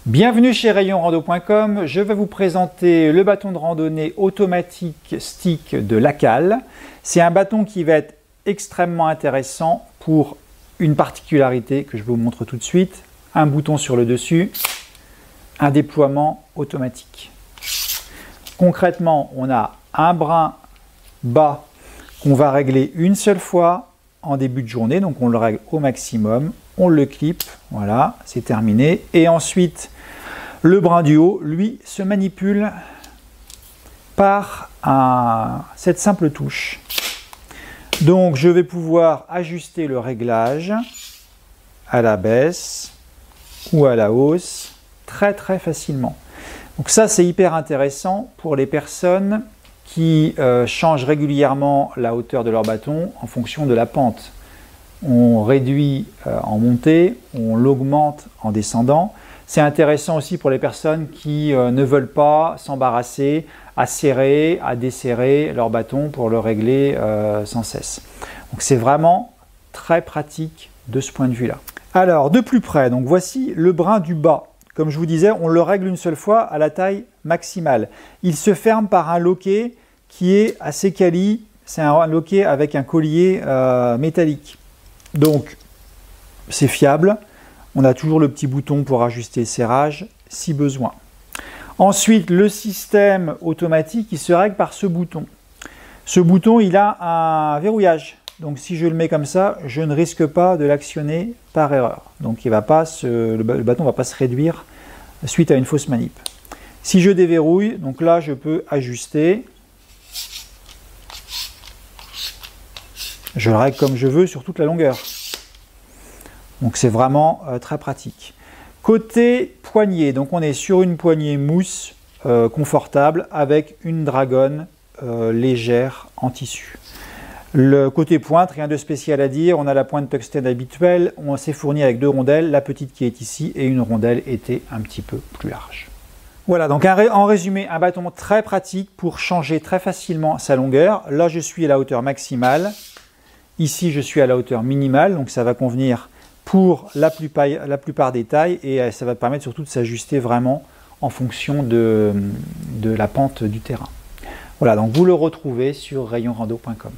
Bienvenue chez rayonrando.com, je vais vous présenter le bâton de randonnée automatique stick de Lacal. C'est un bâton qui va être extrêmement intéressant pour une particularité que je vous montre tout de suite. Un bouton sur le dessus, un déploiement automatique. Concrètement, on a un brin bas qu'on va régler une seule fois en début de journée, donc on le règle au maximum, on le clip, voilà, c'est terminé. Et ensuite, le brin du haut, lui, se manipule par cette simple touche. Donc, je vais pouvoir ajuster le réglage à la baisse ou à la hausse très facilement. Donc ça, c'est hyper intéressant pour les personnes qui changent régulièrement la hauteur de leur bâton en fonction de la pente. On réduit en montée, on l'augmente en descendant. C'est intéressant aussi pour les personnes qui ne veulent pas s'embarrasser à serrer, à desserrer leur bâton pour le régler sans cesse. Donc c'est vraiment très pratique de ce point de vue-là. Alors de plus près, donc voici le brin du bas. Comme je vous disais, on le règle une seule fois à la taille maximale. Il se ferme par un loquet qui est assez quali. C'est un loquet avec un collier métallique. Donc c'est fiable. On a toujours le petit bouton pour ajuster le serrage si besoin. Ensuite, le système automatique, il se règle par ce bouton. Ce bouton, il a un verrouillage. Donc si je le mets comme ça, je ne risque pas de l'actionner par erreur. Donc le bâton ne va pas se réduire suite à une fausse manip. Si je déverrouille, donc là je peux ajuster. Je le règle comme je veux sur toute la longueur. Donc c'est vraiment très pratique. Côté poignée, donc on est sur une poignée mousse confortable avec une dragonne légère en tissu. Le côté pointe, rien de spécial à dire, on a la pointe tungstène habituelle, on s'est fourni avec deux rondelles, la petite qui est ici et une rondelle était un petit peu plus large. Voilà, donc en résumé, un bâton très pratique pour changer très facilement sa longueur. Là je suis à la hauteur maximale, ici je suis à la hauteur minimale, donc ça va convenir pour la plupart des tailles et ça va permettre surtout de s'ajuster vraiment en fonction de la pente du terrain. Voilà, donc vous le retrouvez sur rayonrando.com.